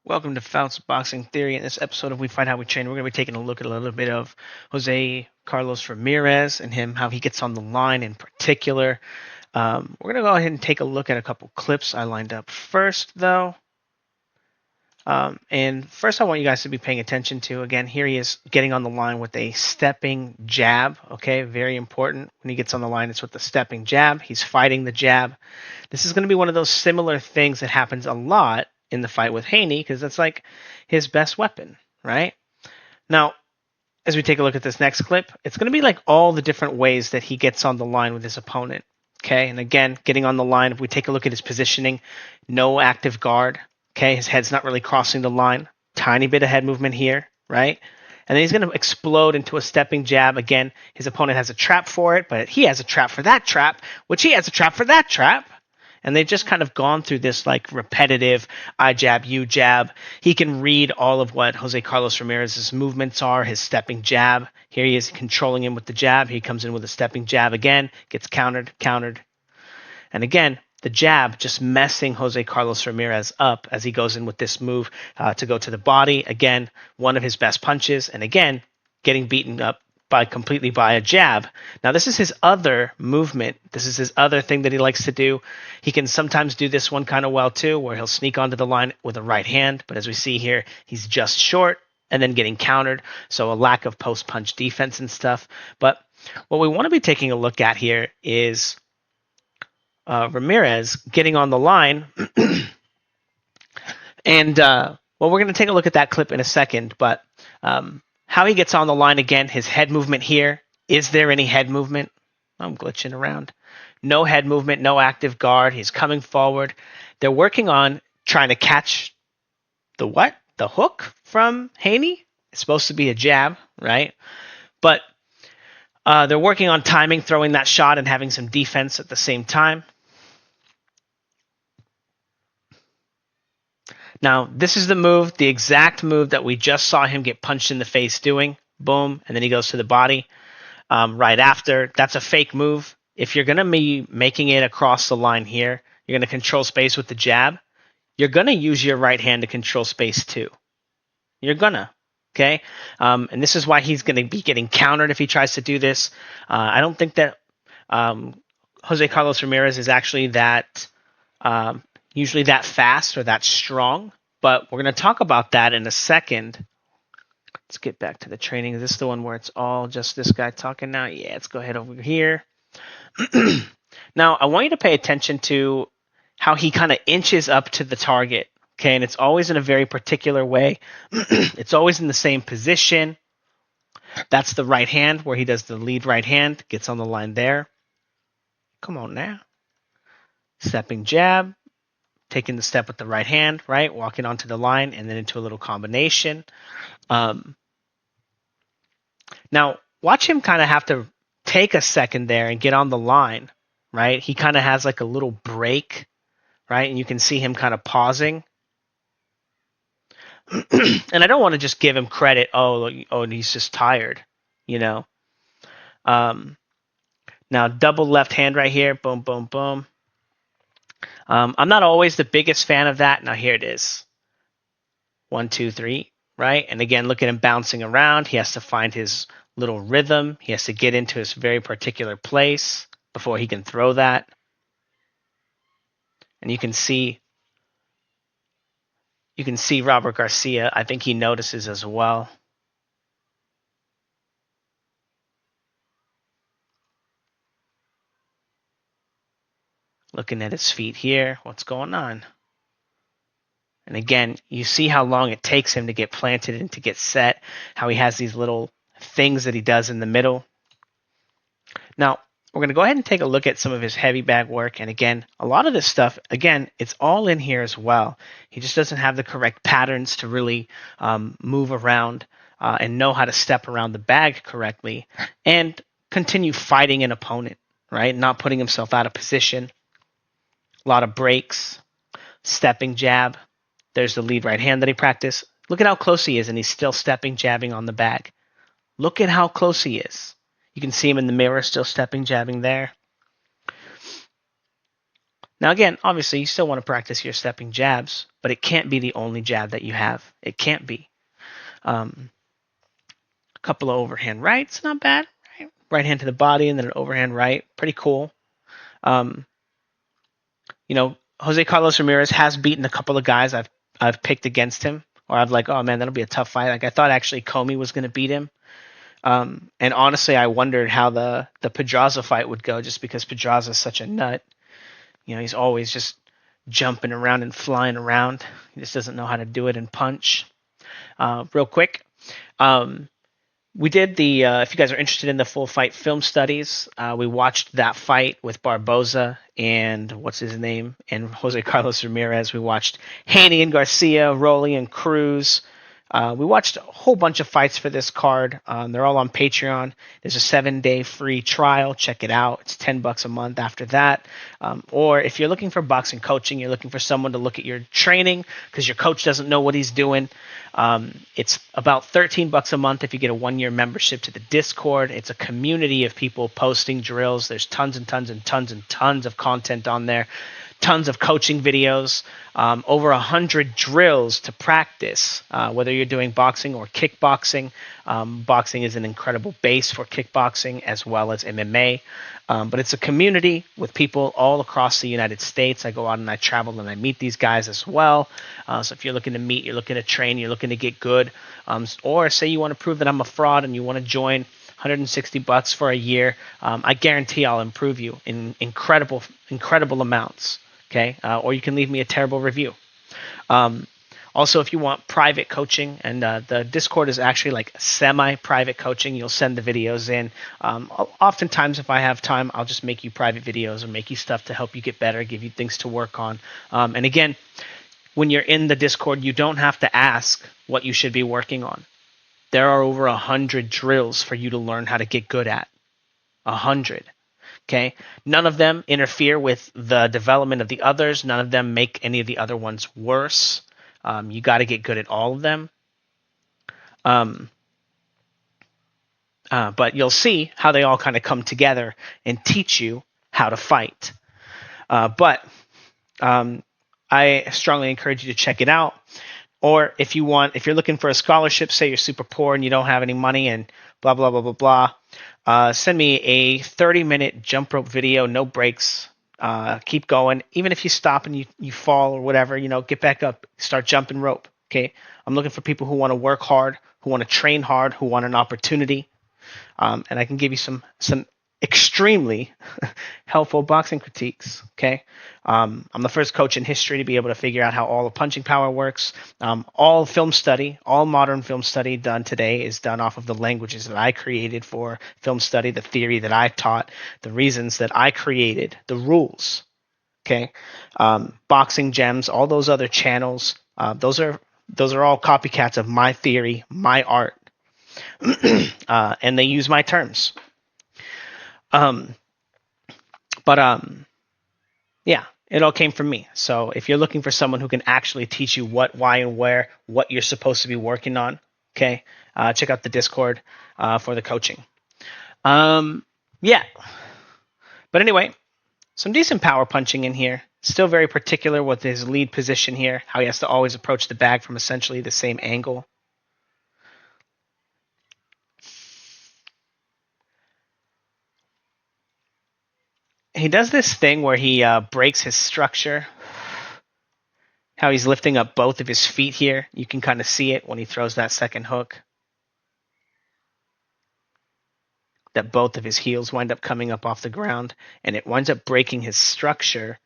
Welcome to Fouts Boxing Theory. In this episode of We Fight How We Train, we're going to be taking a look at a little bit of Jose Carlos Ramirez and how he gets on the line in particular. We're going to go ahead and take a look at a couple clips I lined up first, though. And first, I want you guys to be paying attention to, again, here he is getting on the line with a stepping jab. Okay, very important. When he gets on the line, it's with the stepping jab. He's fighting the jab. This is going to be one of those similar things that happens a lot in the fight with Haney because that's like his best weapon, right? Now, as we take a look at this next clip, it's going to be like all the different ways that he gets on the line with his opponent. Okay, and again, getting on the line, if we take a look at his positioning, no active guard. Okay, his head's not really crossing the line. Tiny bit of head movement here, right? And then he's going to explode into a stepping jab. Again, his opponent has a trap for it, but he has a trap for that trap, which he has a trap for that trap. And they've just kind of gone through this like repetitive I jab, you jab. He can read all of what Jose Carlos Ramirez's movements are, his stepping jab. Here he is controlling him with the jab. He comes in with a stepping jab again, gets countered. And again, the jab just messing Jose Carlos Ramirez up as he goes in with this move to go to the body. Again, one of his best punches. And again, getting beaten up completely by a jab. Now, this is his other movement. This is his other thing that he likes to do. He can sometimes do this one kind of well, too, where he'll sneak onto the line with a right hand. But as we see here, he's just short and then getting countered. So a lack of post-punch defense and stuff. But what we want to be taking a look at here is Ramirez getting on the line. And, well, we're going to take a look at that clip in a second. But how he gets on the line again, his head movement here. Is there any head movement? I'm glitching around. No head movement, no active guard. He's coming forward. They're working on trying to catch the what? The hook from Haney? It's supposed to be a jab, right? But they're working on timing, throwing that shot and having some defense at the same time. Now, this is the move, the exact move that we just saw him get punched in the face doing. Boom, and then he goes to the body right after. That's a fake move. If you're going to be making it across the line here, you're going to control space with the jab. You're going to use your right hand to control space too. You're going to. Okay? And this is why he's going to be getting countered if he tries to do this. I don't think that Jose Carlos Ramirez is actually that usually that fast or that strong, but we're going to talk about that in a second. Let's get back to the training. Is this the one where it's all just this guy talking now? Yeah, let's go ahead over here. Now, I want you to pay attention to how he kind of inches up to the target, okay? And it's always in a very particular way. It's always in the same position. That's the right hand where he does the lead right hand, gets on the line there. Come on now. Stepping jab. Taking the step with the right hand, right? Walking onto the line and then into a little combination. Now, watch him kind of have to take a second there and get on the line, right? He kind of has like a little break, right? And you can see him kind of pausing. And I don't want to just give him credit. Oh, he's just tired, you know. Now, double left hand right here. Boom, boom, boom. I'm not always the biggest fan of that. Now here it is. 1, 2, 3, right? And again, look at him bouncing around. He has to find his little rhythm. He has to get into his very particular place before he can throw that. And you can see Robert Garcia. I think he notices as well. Looking at his feet here. What's going on? And again, you see how long it takes him to get planted and to get set, how he has these little things that he does in the middle. Now, we're going to go ahead and take a look at some of his heavy bag work. And again, a lot of this stuff, again, it's all in here as well. He just doesn't have the correct patterns to really move around and know how to step around the bag correctly and continue fighting an opponent, right? Not putting himself out of position. A lot of breaks, stepping jab. There's the lead right hand that he practiced. Look at how close he is, and he's still stepping, jabbing on the bag. Look at how close he is. You can see him in the mirror still stepping, jabbing there. Now, again, obviously, you still want to practice your stepping jabs, but it can't be the only jab that you have. It can't be. A couple of overhand rights, not bad. Right hand to the body and then an overhand right, pretty cool. Um, Jose Carlos Ramirez has beaten a couple of guys I've picked against him, or I've like, oh man, that'll be a tough fight. Like I thought actually Comey was going to beat him. And honestly, I wondered how the Pedraza fight would go, just because Pedraza is such a nut. He's always just jumping around and flying around. He just doesn't know how to do it and punch. Real quick, we did if you guys are interested in the full fight film studies, we watched that fight with Barboza and what's his name, and Jose Carlos Ramirez. We watched Haney and Garcia, Rolly and Cruz. We watched a whole bunch of fights for this card. They're all on Patreon. There's a 7-day free trial. Check it out. It's $10 a month after that. Or if you're looking for boxing coaching, you're looking for someone to look at your training because your coach doesn't know what he's doing. It's about $13 a month if you get a 1-year membership to the Discord. It's a community of people posting drills. There's tons and tons and tons and tons of content on there. Tons of coaching videos, over 100 drills to practice, whether you're doing boxing or kickboxing. Boxing is an incredible base for kickboxing as well as MMA. But it's a community with people all across the United States. I go out and I travel and I meet these guys as well. So if you're looking to meet, you're looking to train, you're looking to get good, or say you want to prove that I'm a fraud and you want to join, $160 for a year. I guarantee I'll improve you in incredible amounts. Okay, or you can leave me a terrible review. Also, if you want private coaching, and the Discord is actually like semi-private coaching, you'll send the videos in. Oftentimes, if I have time, I'll just make you private videos or make you stuff to help you get better, give you things to work on. And again, when you're in the Discord, you don't have to ask what you should be working on. There are over 100 drills for you to learn how to get good at. 100. Okay, none of them interfere with the development of the others. None of them make any of the other ones worse. You got to get good at all of them. But you'll see how they all kind of come together and teach you how to fight. But I strongly encourage you to check it out. Or if you're looking for a scholarship, say you're super poor and you don't have any money and blah, blah, blah, blah, blah, send me a 30-minute jump rope video, no breaks. Keep going. Even if you stop and you fall or whatever, get back up, start jumping rope. Okay. I'm looking for people who want to work hard, who want to train hard, who want an opportunity. And I can give you some extremely helpful boxing critiques. Okay. I'm the first coach in history to be able to figure out how all the punching power works. All modern film study done today is done off of the languages that I created for film study, the theory that I taught, the reasons that I created, the rules. Okay. Boxing Gems, all those other channels, those are all copycats of my theory, my art. And they use my terms. Yeah, it all came from me. So if you're looking for someone who can actually teach you what, why, and where, what you're supposed to be working on, okay, check out the Discord for the coaching. Yeah. But anyway, some decent power punching in here. Still very particular with his lead position here, how he has to always approach the bag from essentially the same angle. He does this thing where he breaks his structure. How he's lifting up both of his feet here. You can kind of see it when he throws that second hook. That both of his heels wind up coming up off the ground. And it winds up breaking his structure.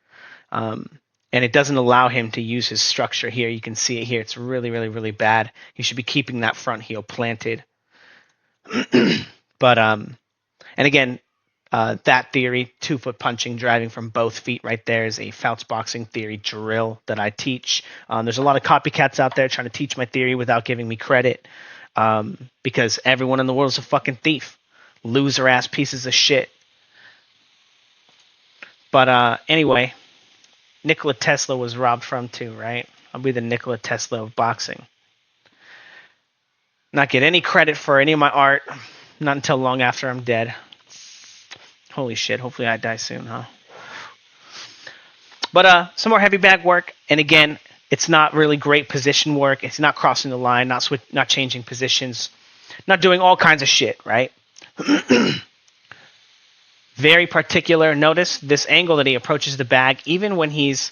And it doesn't allow him to use his structure here. You can see it here. It's really, really, really bad. He should be keeping that front heel planted. But, and again, that theory, 2-foot punching, driving from both feet right there is a Fouts boxing theory drill that I teach. There's a lot of copycats out there trying to teach my theory without giving me credit because everyone in the world is a fucking thief. Loser ass pieces of shit. But anyway, Nikola Tesla was robbed from too, right? I'll be the Nikola Tesla of boxing. Not get any credit for any of my art, not until long after I'm dead. Holy shit, hopefully I die soon, huh? But some more heavy bag work, and again, it's not really great position work. It's not crossing the line, not changing positions, not doing all kinds of shit, right? Very particular. Notice this angle that he approaches the bag, even when he's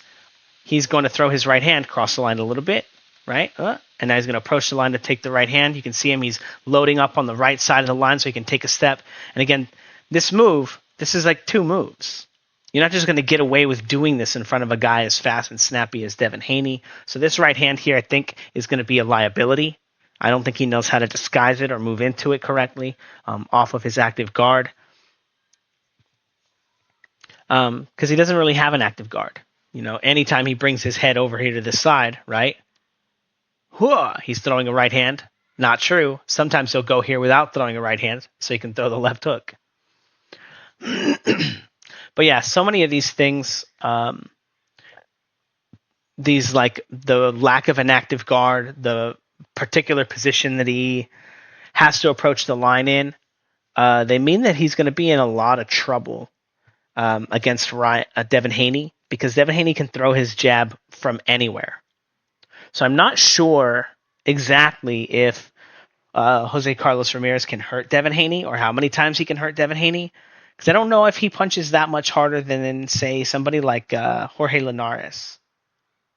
going to throw his right hand, cross the line a little bit, right? And now he's going to approach the line to take the right hand. You can see him, he's loading up on the right side of the line so he can take a step. And again, this is like 2 moves. You're not just going to get away with doing this in front of a guy as fast and snappy as Devin Haney. So this right hand here, I think, is going to be a liability. I don't think he knows how to disguise it or move into it correctly off of his active guard. Because he doesn't really have an active guard. Anytime he brings his head over here to the side, right? He's throwing a right hand. Not true. Sometimes he'll go here without throwing a right hand, so he can throw the left hook. But yeah, so many of these things, these like the lack of an active guard, the particular position that he has to approach the line in, they mean that he's going to be in a lot of trouble against Devin Haney, because Devin Haney can throw his jab from anywhere. So I'm not sure exactly if Jose Carlos Ramirez can hurt Devin Haney or how many times he can hurt Devin Haney, because I don't know if he punches that much harder than, say, somebody like Jorge Linares,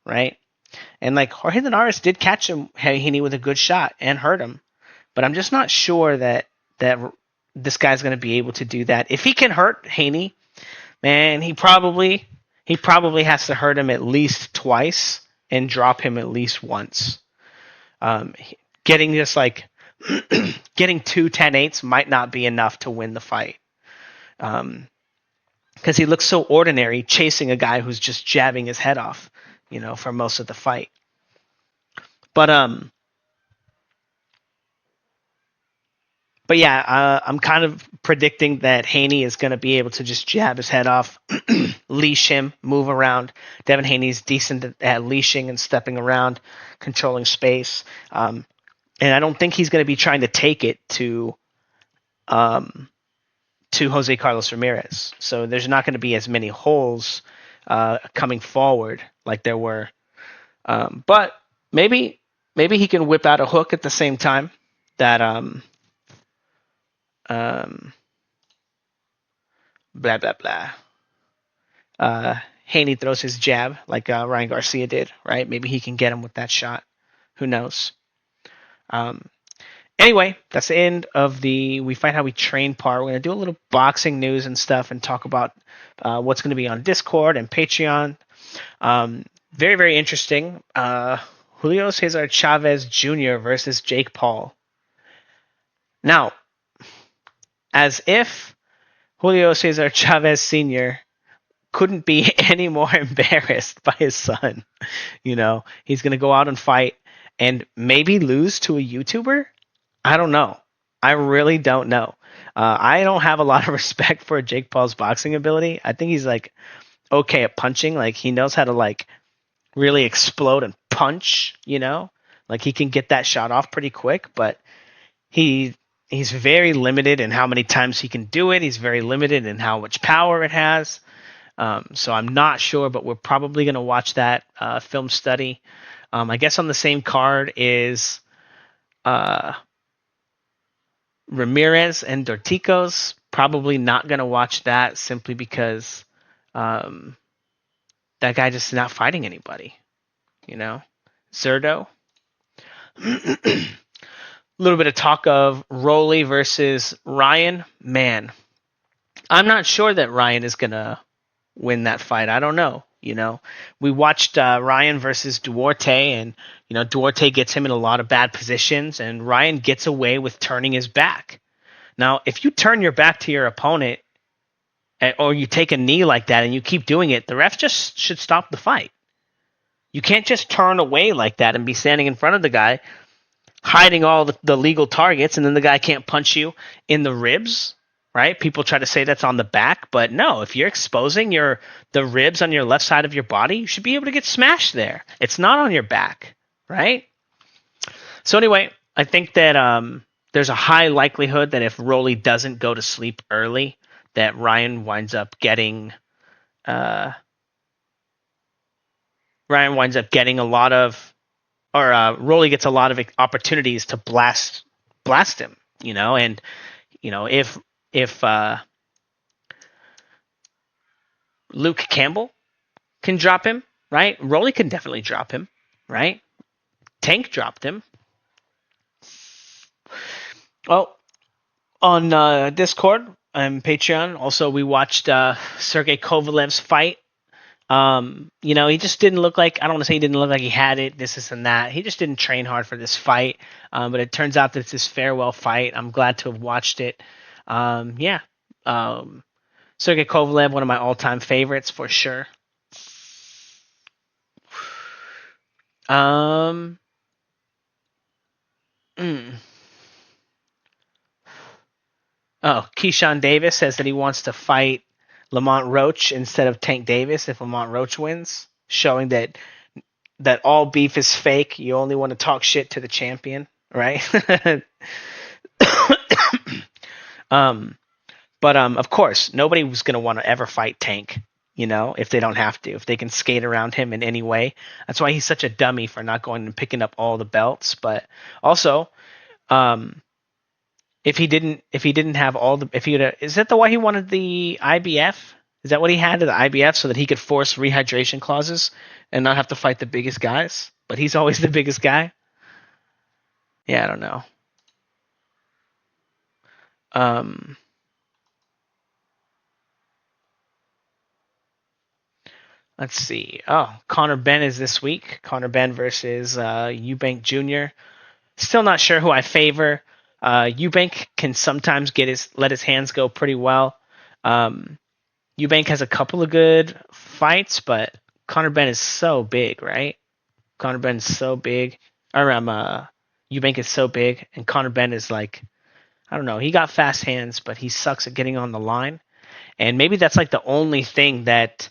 right? And like Jorge Linares did catch Haney with a good shot and hurt him, but I'm just not sure that this guy's going to be able to do that. If he can hurt Haney, man, he probably has to hurt him at least twice and drop him at least once. Getting just like getting 2 10-8s might not be enough to win the fight. Because he looks so ordinary chasing a guy who's just jabbing his head off, for most of the fight. But yeah, I'm kind of predicting that Haney is going to be able to just jab his head off, leash him, move around. Devin Haney's decent at leashing and stepping around, controlling space. And I don't think he's going to be trying to take it to Jose Carlos Ramirez. So there's not going to be as many holes coming forward like there were. But maybe he can whip out a hook at the same time that blah blah blah. Haney throws his jab like Ryan Garcia did, right? Maybe he can get him with that shot. Who knows? Anyway, that's the end of the We Fight How We Train part. We're going to do a little boxing news and stuff and talk about what's going to be on Discord and Patreon. Very, very interesting. Julio Cesar Chavez Jr. versus Jake Paul. Now, as if Julio Cesar Chavez Sr. couldn't be any more embarrassed by his son. He's going to go out and fight and maybe lose to a YouTuber? I don't know. I really don't know. I don't have a lot of respect for Jake Paul's boxing ability. I think he's like okay at punching. Like he knows how to like really explode and punch, Like he can get that shot off pretty quick, but he's very limited in how many times he can do it. He's very limited in how much power it has. So I'm not sure, but we're probably going to watch that film study. I guess on the same card is Ramirez and Dorticos. Probably not going to watch that simply because that guy just is not fighting anybody. Zerdo. A little bit of talk of Rolly versus Ryan. Man, I'm not sure that Ryan is going to win that fight. I don't know. We watched Ryan versus Duarte, and Duarte gets him in a lot of bad positions, and Ryan gets away with turning his back. Now, if you turn your back to your opponent, or you take a knee like that and you keep doing it, the ref just should stop the fight. You can't just turn away like that and be standing in front of the guy, hiding all the legal targets, and then the guy can't punch you in the ribs. Right? People try to say that's on the back, but no, if you're exposing the ribs on your left side of your body, you should be able to get smashed there. It's not on your back, right? So anyway, I think that there's a high likelihood that if Rolly doesn't go to sleep early, that Ryan winds up getting Ryan winds up getting a lot of, or Rolly gets a lot of opportunities to blast him, and if Luke Campbell can drop him, right? Rolly can definitely drop him, right? Tank dropped him. Oh, on Discord and Patreon, also we watched Sergey Kovalev's fight. He just didn't look like, I don't want to say he didn't look like he had it, this and that. He just didn't train hard for this fight. But it turns out that it's his farewell fight. I'm glad to have watched it. Yeah. Sergey Kovalev, one of my all-time favorites for sure. Um, mm. Oh, Keyshawn Davis says that he wants to fight Lamont Roach instead of Tank Davis if Lamont Roach wins, showing that all beef is fake. You only want to talk shit to the champion, right? um, but of course, nobody was gonna want to ever fight Tank, if they don't have to, if they can skate around him in any way. That's why he's such a dummy for not going and picking up all the belts. But also, if he didn't have all the, if he is that the why he wanted the IBF? Is that what he had to the IBF so that he could force rehydration clauses and not have to fight the biggest guys? But he's always the biggest guy. Yeah, I don't know. Let's see. Oh, Conor Benn is this week. Conor Benn versus Eubank Jr. Still not sure who I favor. Eubank can sometimes let his hands go pretty well. Eubank has a couple of good fights, but Conor Benn is so big, right? Conor Benn is so big. Or Eubank is so big, and Conor Benn is like, I don't know. He got fast hands, but he sucks at getting on the line. And maybe that's like the only thing that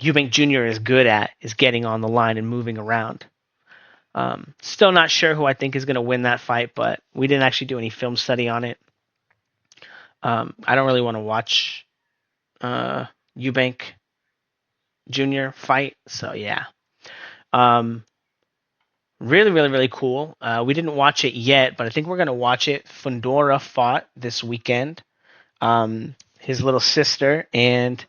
Eubank Jr. is good at, is getting on the line and moving around. Still not sure who I think is going to win that fight, but we didn't actually do any film study on it. I don't really want to watch Eubank Jr. fight, so yeah. Really, really, really cool. We didn't watch it yet, but I think we're going to watch it. Fundora fought this weekend. His little sister, and,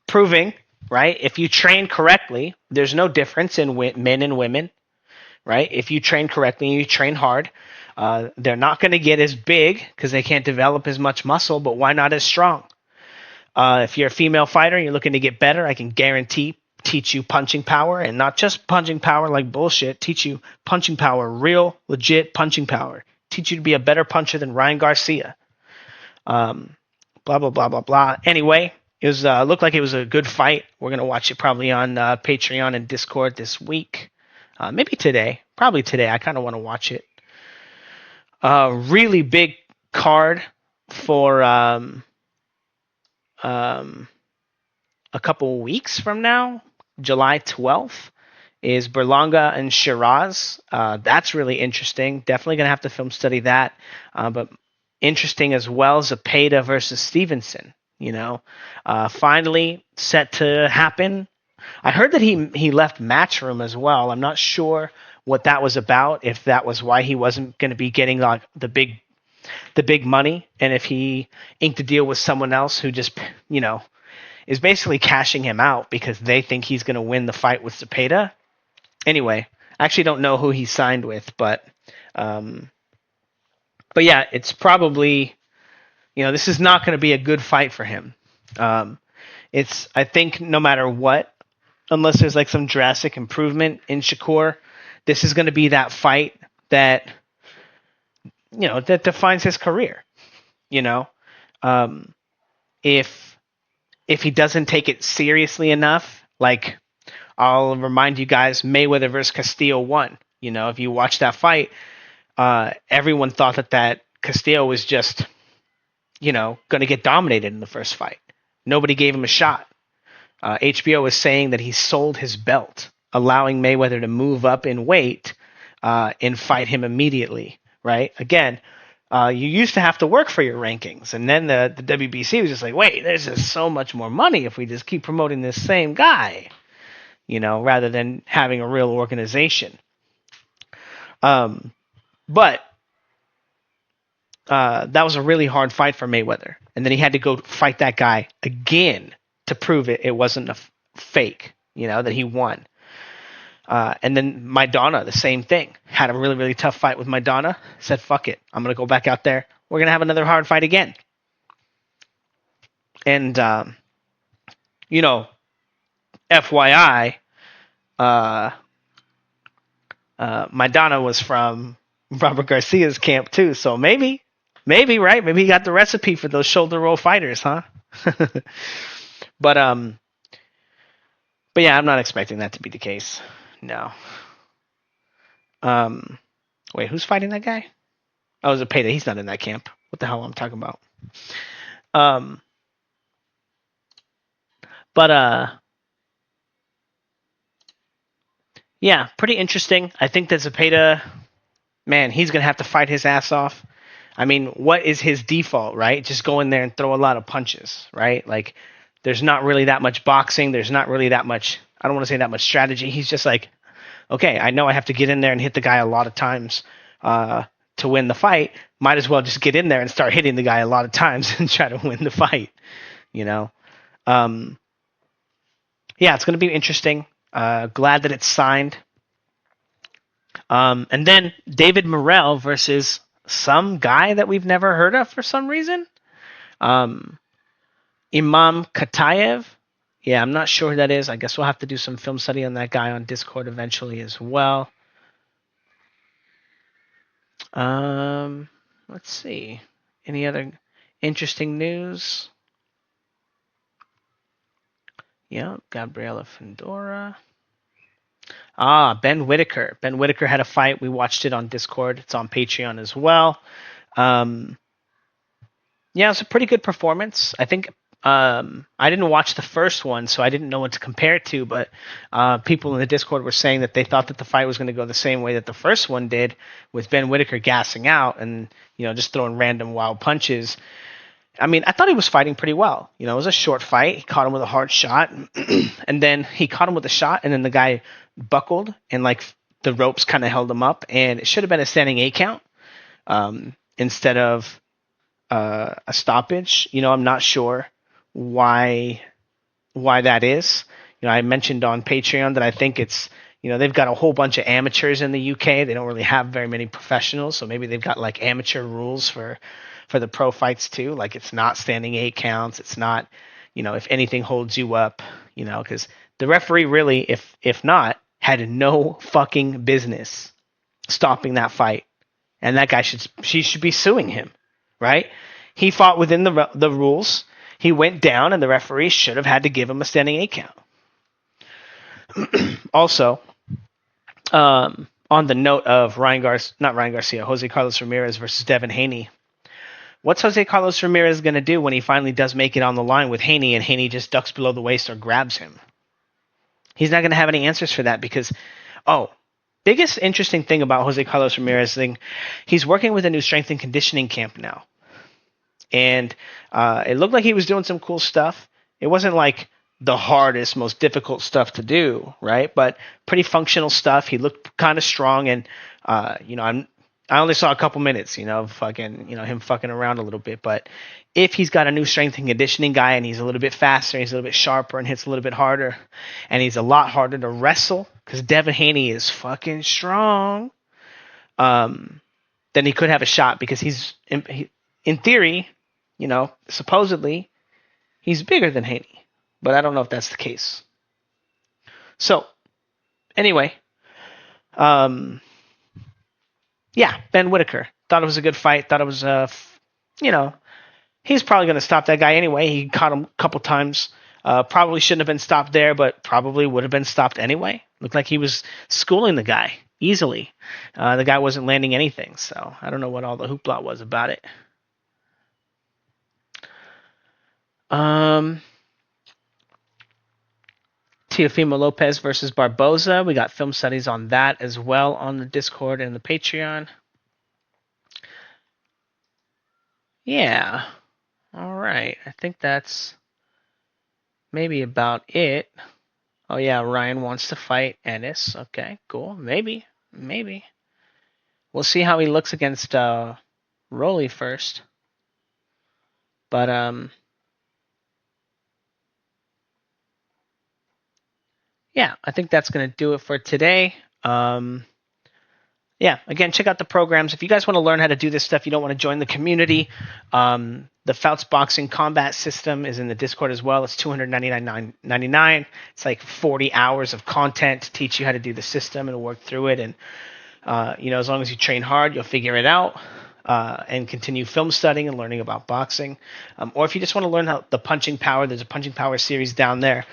proving, right, if you train correctly, there's no difference in men and women, right? If you train correctly and you train hard, they're not going to get as big because they can't develop as much muscle, but why not as strong? If you're a female fighter and you're looking to get better, I can guarantee teach you punching power, and not just punching power like bullshit. Teach you punching power, real, legit punching power. Teach you to be a better puncher than Ryan Garcia. Blah, blah, blah, blah, blah. Anyway, it was looked like it was a good fight. We're going to watch it probably on Patreon and Discord this week. Maybe today. Probably today. I kind of want to watch it. Really big card for a couple weeks from now. July 12th is Berlanga and Shiraz. That's really interesting. Definitely going to have to film study that. But interesting as well, Zepeda versus Stevenson. Finally set to happen. I heard that he left Matchroom as well. I'm not sure what that was about, if that was why he wasn't going to be getting like the big money, and if he inked a deal with someone else who just, is basically cashing him out because they think he's going to win the fight with Zepeda. Anyway, I actually don't know who he signed with, but yeah, it's probably, this is not going to be a good fight for him. I think no matter what, unless there's like some drastic improvement in Shakur, this is going to be that fight that, that defines his career. If he doesn't take it seriously enough, like, I'll remind you guys, Mayweather versus Castillo won. If you watch that fight, everyone thought that Castillo was just, going to get dominated in the first fight. Nobody gave him a shot. HBO was saying that he sold his belt, allowing Mayweather to move up in weight and fight him immediately, right? Again, you used to have to work for your rankings, and then the WBC was just like, wait, there's just so much more money if we just keep promoting this same guy. rather than having a real organization. But that was a really hard fight for Mayweather. And then he had to go fight that guy again to prove it wasn't a fake, that he won. And then Maidana, the same thing. Had a really, really tough fight with Maidana. Said, fuck it. I'm going to go back out there. We're going to have another hard fight again. And, FYI, Maidana was from Robert Garcia's camp too. So maybe, right? Maybe he got the recipe for those shoulder roll fighters, huh? But yeah, I'm not expecting that to be the case. No. Wait, who's fighting that guy? Oh, Zepeda. He's not in that camp. What the hell am I talking about? But yeah, pretty interesting. I think that Zepeda, man, he's gonna have to fight his ass off. I mean, what is his default, right? Just go in there and throw a lot of punches, right? Like, there's not really that much boxing. There's not really that much, I don't want to say that much strategy. He's just like, okay, I know I have to get in there and hit the guy a lot of times to win the fight. Might as well just get in there and start hitting the guy a lot of times and try to win the fight, Yeah, it's going to be interesting. Glad that it's signed. And then David Morrell versus some guy that we've never heard of for some reason. Imam Katayev. Yeah, I'm not sure who that is. I guess we'll have to do some film study on that guy on Discord eventually as well. Let's see. Any other interesting news? Yeah, Gabriela Findora. Ben Whitaker. Ben Whitaker had a fight. We watched it on Discord. It's on Patreon as well. Yeah, it's a pretty good performance. I think I didn't watch the first one, so I didn't know what to compare it to, but people in the Discord were saying that they thought that the fight was going to go the same way that the first one did, with Ben Whitaker gassing out and, just throwing random wild punches. I mean, I thought he was fighting pretty well. It was a short fight. He caught him with a hard shot, and then he caught him with a shot, and then the guy buckled, and the ropes kind of held him up, and it should have been a standing 8 count instead of a stoppage. I'm not sure why that is. I mentioned on Patreon that I think it's they've got a whole bunch of amateurs in the UK. They don't really have very many professionals, so maybe they've got amateur rules for the pro fights too. Like, it's not standing 8 counts. It's not, if anything holds you up, because the referee really, if not, had no fucking business stopping that fight, and that guy should be suing him, right? He fought within the rules. He went down, and the referee should have had to give him a standing 8 count. Also, on the note of Jose Carlos Ramirez versus Devin Haney, what's Jose Carlos Ramirez going to do when he finally does make it on the line with Haney and Haney just ducks below the waist or grabs him? He's not going to have any answers for that because, biggest interesting thing about Jose Carlos Ramirez thing, he's working with a new strength and conditioning camp now. And it looked like he was doing some cool stuff. It wasn't like the hardest, most difficult stuff to do, right? But pretty functional stuff. He looked kind of strong, and I only saw a couple minutes, him fucking around a little bit. But if he's got a new strength and conditioning guy, and he's a little bit faster, he's a little bit sharper, and hits a little bit harder, and he's a lot harder to wrestle because Devin Haney is fucking strong, then he could have a shot because he's in theory, supposedly, he's bigger than Haney, but I don't know if that's the case. So, anyway, yeah, Ben Whitaker. Thought it was a good fight. Thought it was, he's probably going to stop that guy anyway. He caught him a couple times. Probably shouldn't have been stopped there, but probably would have been stopped anyway. Looked like he was schooling the guy easily. The guy wasn't landing anything, so I don't know what all the hoopla was about it. Teofimo Lopez versus Barboza. We got film studies on that as well on the Discord and the Patreon. Yeah. All right. I think that's maybe about it. Oh yeah, Ryan wants to fight Ennis. Okay, cool. Maybe. Maybe. We'll see how he looks against Rolly first. But yeah, I think that's gonna do it for today. Yeah, again, check out the programs. If you guys want to learn how to do this stuff, you don't want to join the community. The Fouts Boxing Combat System is in the Discord as well. It's $299.99. It's like 40 hours of content to teach you how to do the system and work through it. And as long as you train hard, you'll figure it out. And continue film studying and learning about boxing. Or if you just want to learn how the punching power, there's a punching power series down there.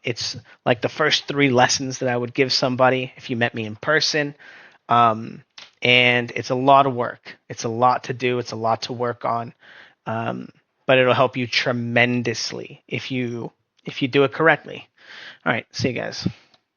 It's like the first 3 lessons that I would give somebody if you met me in person. And it's a lot of work. It's a lot to do. It's a lot to work on. But it'll help you tremendously if you do it correctly. All right. See you guys.